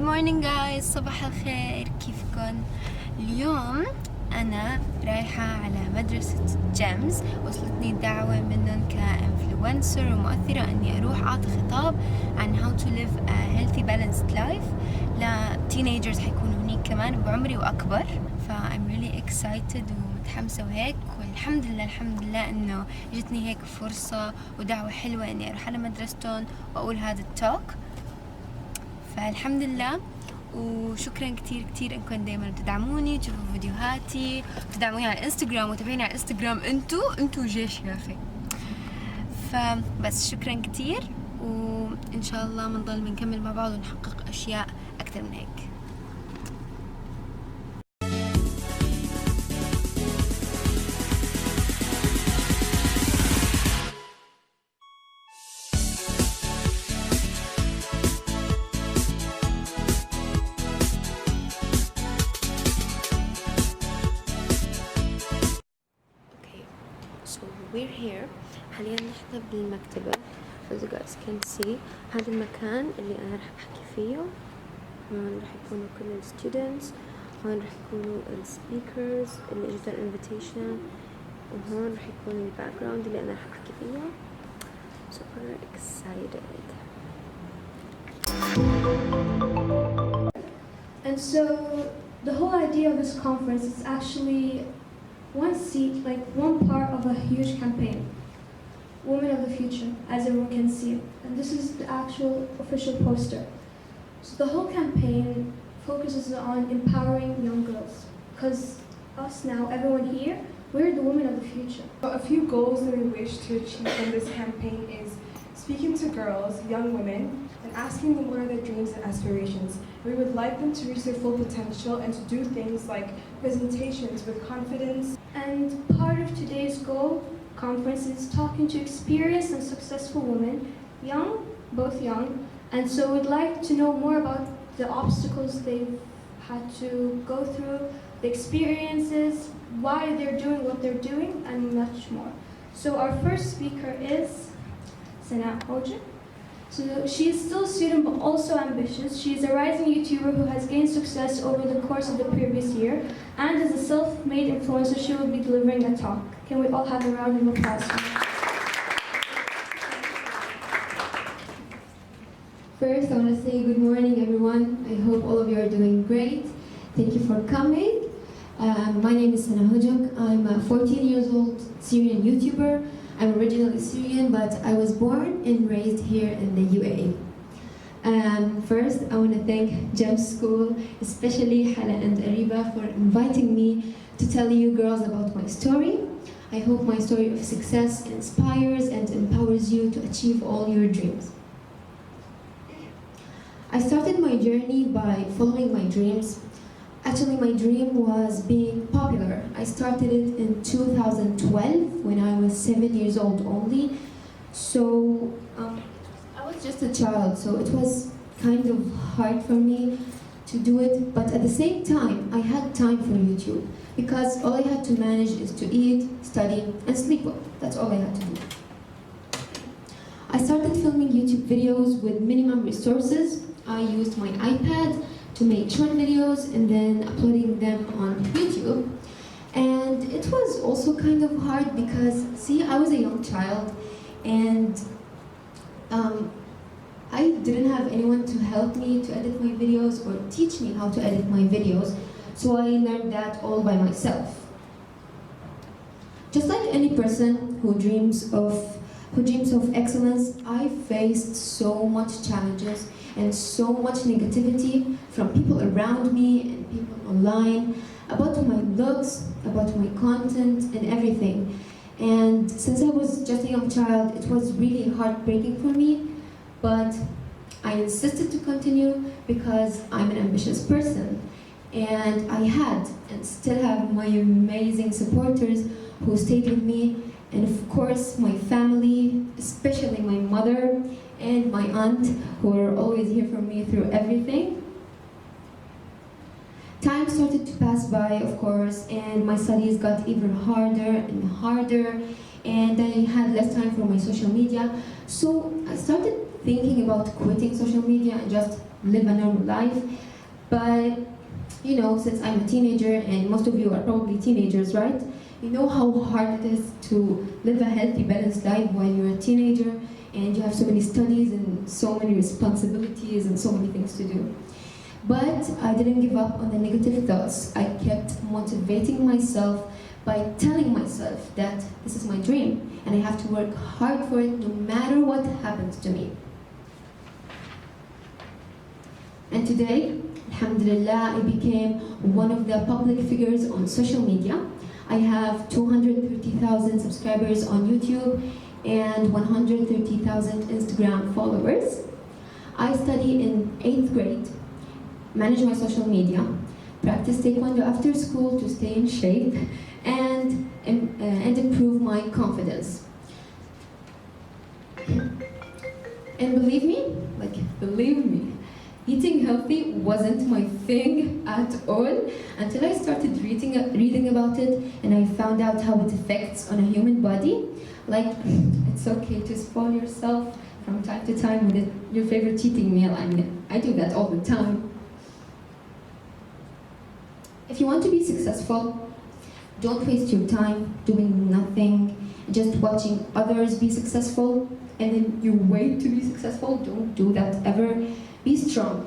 morning guys، صباح الخير، كيفكن؟ اليوم أنا رايحة على مدرسة جيمز. وصلتني دعوة منهم كإنفلونسر ومؤثرة أني أروح أعطي خطاب عن how to live a healthy balanced life لتينيجرز حيكونوا هناك كمان بعمري وأكبر. I'm really excited ومتحمسة وهيك، والحمد لله إنه جتني هيك فرصة ودعوة حلوة إني أروح على مدرستهم وأقول هذا التوك. فالحمد لله، وشكرا كتير انكم دايما بتدعموني، تشوفوا فيديوهاتي، تدعموني على الانستغرام وتابعوني على الانستغرام. انتو جيش يا اخي. فبس شكرا كتير، وان شاء الله بنضل بنكمل مع بعض ونحقق اشياء اكثر من هيك. We're here حاليا نحن بالمكتبة. as you guys can see هذا المكان اللي أنا رح أحكي فيه. هون رح يكونوا كل ال students، هون رح يكونوا ال speakers اللي اجوا invitation، وهون رح يكون ال background اللي أنا رح أحكي فيه. super excited. And so the whole idea of this conference is actually one seat, like one part of a huge campaign, Women of the Future, as everyone can see. And this is the actual official poster. So the whole campaign focuses on empowering young girls, because us now, everyone here, we're the women of the future. A few goals that we wish to achieve from this campaign is speaking to girls, young women, and asking them what are their dreams and aspirations. We would like them to reach their full potential and to do things like presentations with confidence. And part of today's goal conference is talking to experienced and successful women, young, both young, and so we'd like to know more about the obstacles they've had to go through, the experiences, why they're doing what they're doing, and much more. So our first speaker is Hojok. So she is still a student but also ambitious. She is a rising YouTuber who has gained success over the course of the previous year, and as a self-made influencer, she will be delivering a talk. Can we all have a round of applause? First, I want to say good morning, everyone. I hope all of you are doing great. Thank you for coming. My name is Hojok. I'm a 14 years old Syrian YouTuber. I'm originally Syrian, but I was born and raised here in the UAE. First, I want to thank GEMS School, especially Hala and Ariba, for inviting me to tell you girls about my story. I hope my story of success inspires and empowers you to achieve all your dreams. I started my journey by following my dreams. Actually, my dream was being popular. I started it in 2012 when I was 7 years old only. So I was just a child, so it was kind of hard for me to do it. But at the same time, I had time for YouTube because all I had to manage is to eat, study, and sleep well. That's all I had to do. I started filming YouTube videos with minimum resources. I used my iPad to make short videos and then uploading them on YouTube. And it was also kind of hard because, see, I was a young child and I didn't have anyone to help me to edit my videos or teach me how to edit my videos. So I learned that all by myself. Just like any person who dreams of excellence, I faced so much challenges and so much negativity from people around me and people online about my looks, about my content and everything. And since I was just a young child, it was really heartbreaking for me, but I insisted to continue because I'm an ambitious person. And I had and still have my amazing supporters who stayed with me, and of course my family, especially my mother and my aunt, who are always here for me through everything. Time started to pass by, of course, and my studies got even harder and harder, and I had less time for my social media. So I started thinking about quitting social media and just live a normal life. But you know, since I'm a teenager, and most of you are probably teenagers, right? You know how hard it is to live a healthy, balanced life when you're a teenager and you have so many studies and so many responsibilities and so many things to do. But I didn't give up on the negative thoughts. I kept motivating myself by telling myself that this is my dream and I have to work hard for it no matter what happens to me. And today, alhamdulillah, I became one of the public figures on social media. I have 230,000 subscribers on YouTube and 130,000 Instagram followers. I study in 8th grade, manage my social media, practice taekwondo after school to stay in shape, and improve my confidence. And believe me, eating healthy wasn't my thing at all until I started reading about it and I found out how it affects on a human body. Like, it's okay to spoil yourself from time to time with your favorite cheating meal. I mean, I do that all the time. If you want to be successful, don't waste your time doing nothing, just watching others be successful, and then you wait to be successful. Don't do that ever. Be strong,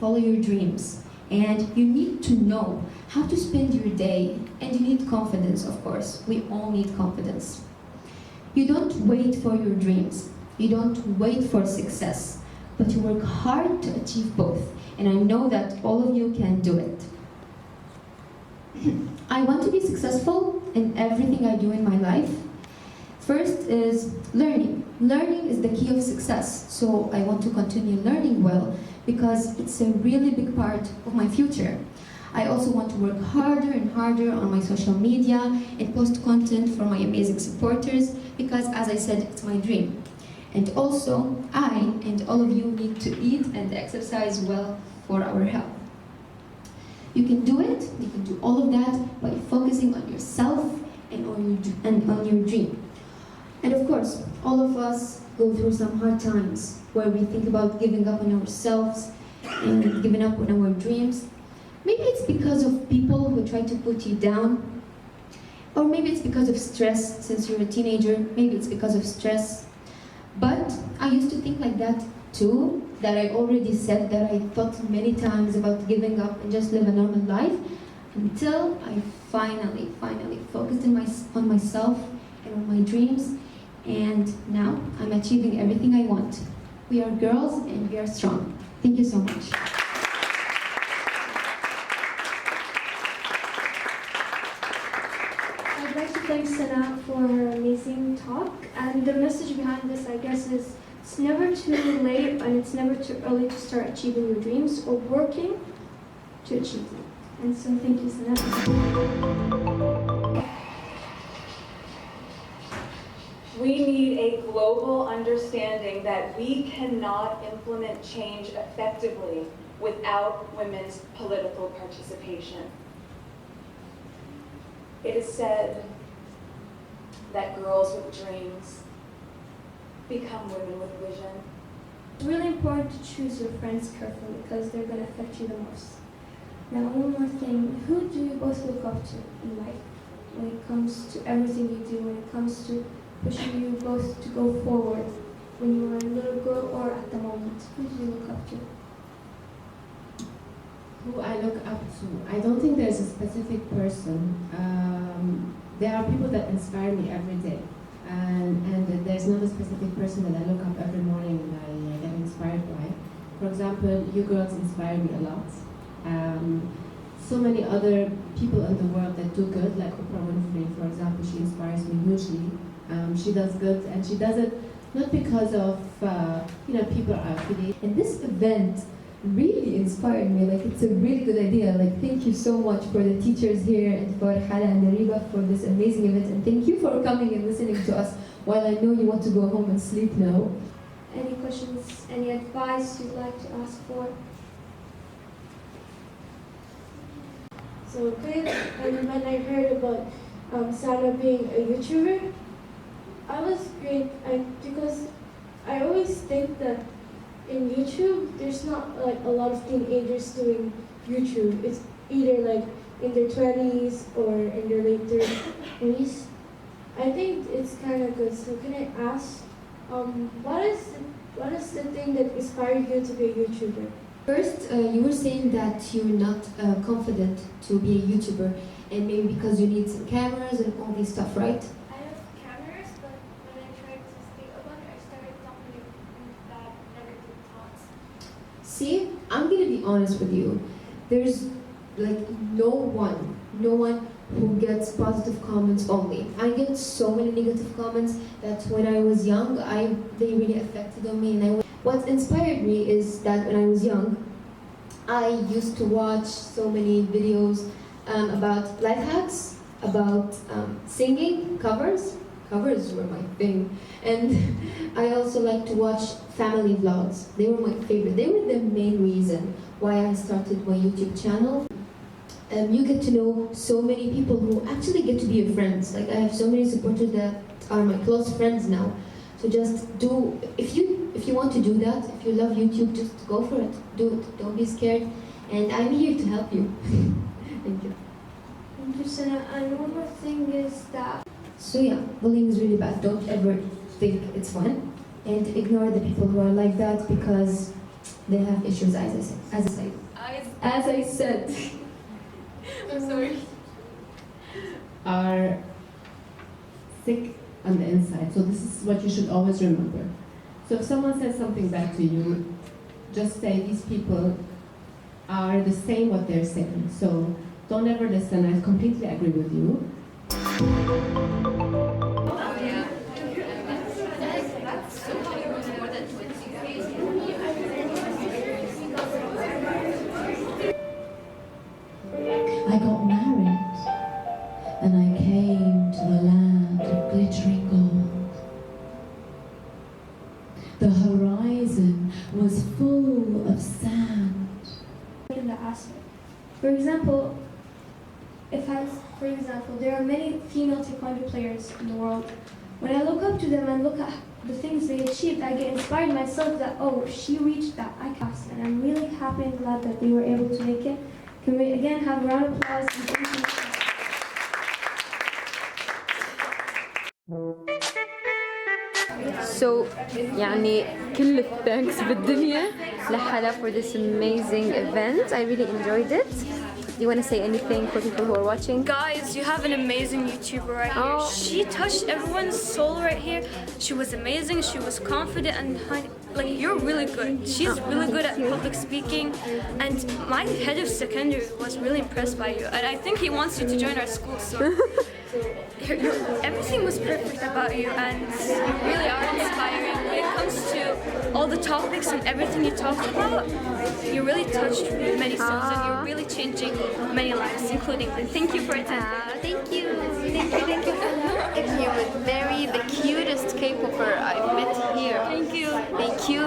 follow your dreams, and you need to know how to spend your day, and you need confidence, of course. We all need confidence. You don't wait for your dreams, you don't wait for success, but you work hard to achieve both, and I know that all of you can do it. I want to be successful in everything I do in my life. First is learning. Learning is the key of success, so I want to continue learning well because it's a really big part of my future. I also want to work harder and harder on my social media and post content for my amazing supporters because, as I said, it's my dream. And also, I and all of you need to eat and exercise well for our health. You can do it, you can do all of that by focusing on yourself and on your dream. And of course, all of us go through some hard times where we think about giving up on ourselves and giving up on our dreams. Maybe it's because of people who try to put you down, or maybe it's because of stress since you're a teenager, maybe it's because of stress. But I used to think like that too, that I already said that I thought many times about giving up and just live a normal life until I finally focused on myself and on my dreams. And now I'm achieving everything I want. We are girls and we are strong. Thank you so much. I'd like to thank Sana for her amazing talk. And the message behind this, I guess, is it's never too late and it's never too early to start achieving your dreams or working to achieve them. And so thank you, Sana. We need a global understanding that we cannot implement change effectively without women's political participation. It is said that girls with dreams become women with vision. It's really important to choose your friends carefully because they're going to affect you the most. Now, one more thing. Who do you both look up to in life when it comes to everything you do, when it comes to pushing you both to go forward when you were a little girl or at the moment? Who do you look up to? Who I look up to? I don't think there's a specific person. There are people that inspire me every day. And there's not a specific person that I look up every morning and I get inspired by. For example, you girls inspire me a lot. So many other people in the world that do good, like Oprah Winfrey, for example, she inspires me hugely. She does good, and she does it not because of people are affiliated. And this event really inspired me. Like, it's a really good idea. Like, thank you so much for the teachers here and for Hala and Nariba for this amazing event. And thank you for coming and listening to us while I know you want to go home and sleep now. Any questions, any advice you'd like to ask for? So good. And when I heard about Sana being a YouTuber, I was great because I always think that in YouTube, there's not like a lot of teenagers doing YouTube. It's either like in their 20s or in their late 30s. I think it's kind of good. So can I ask, what is the thing that inspired you to be a YouTuber? First, you were saying that you're not confident to be a YouTuber, and maybe because you need some cameras and all this stuff, right? I have cameras, but when I tried to speak about it, I started talking in bad, negative thoughts. See, I'm gonna be honest with you. There's like no one who gets positive comments only. I get so many negative comments that when I was young, they really affected on me. And what inspired me is that when I was young, I used to watch so many videos about life hacks, about singing, covers. Covers were my thing. And I also like to watch family vlogs. They were my favorite. They were the main reason why I started my YouTube channel. You get to know so many people who actually get to be your friends. Like I have so many supporters that are my close friends now. So just do, if you want to do that, if you love YouTube, just go for it. Do it. Don't be scared. And I'm here to help you. Thank you. Thank you, Sana. And one more thing is that So yeah, bullying is really bad. Don't ever think it's fun, and ignore the people who are like that because they have issues. As I said. I'm sorry. Are sick on the inside. So this is what you should always remember. So if someone says something bad to you, just say these people are the same what they're saying. So don't ever listen. I completely agree with you. I got married and I came to the land of glittering gold. The horizon was full of sand. in the aspect. For example, there are many female taekwondo players in the world. When I look up to them and look at the things they achieved, I get inspired myself that, oh, she reached that I passed. And I'm really happy and glad that they were able to make it. Can we again have a round of applause? And thank you. So يعني كل الثانكس بالدنيا لحلا for this amazing event. I really enjoyed it. Do you want to say anything for people who are watching? Guys, you have an amazing YouTuber right here. She touched everyone's soul right here. She was amazing. She was confident and like you're really good. She's really good at public speaking, and my head of secondary was really impressed by you. And I think he wants you to join our school. So everything was perfect about you, and you really are inspiring. When it comes to all the topics and everything you talked about, you really touched many souls, and you're really changing many lives, including mine. Thank you for attending. Thank you. I'm here with Mary, the cutest K-popper I've met here. Thank you. Thank you.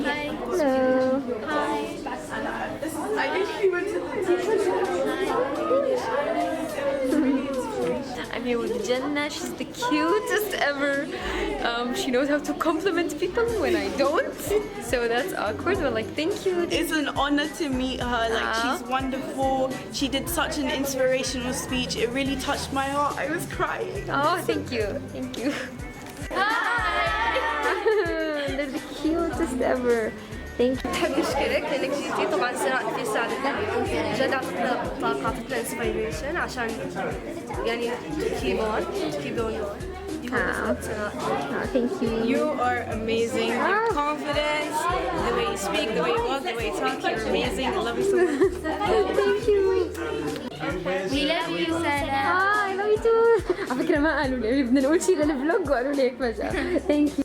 Hi. Hello. Hi. I'm here with Jenna. She's the cutest ever. She knows how to compliment people when I don't. So that's awkward, but like, thank you. It's an honor to meet her. Like, she's wonderful. She did such an inspirational speech. It really touched my heart. I was crying. Oh, thank you. Thank you. Hi. They're the cutest ever. Thank you. بحب اشكرك لانك جيتي. طبعا سناء كثير ساعدتنا اليوم، جد اعطتنا طاقه، اعطتنا انسبيريشن عشان يعني keep on Thank you. You are amazing. Your confidence, the way you speak, the way you walk, the way you talk, you're amazing. I love you so much. Thank you. We love you, Sana. I love you too. على فكرة ما قالوا لي بدنا نقول شيء للفلوج وقالوا لي هيك فجأة. Thank you.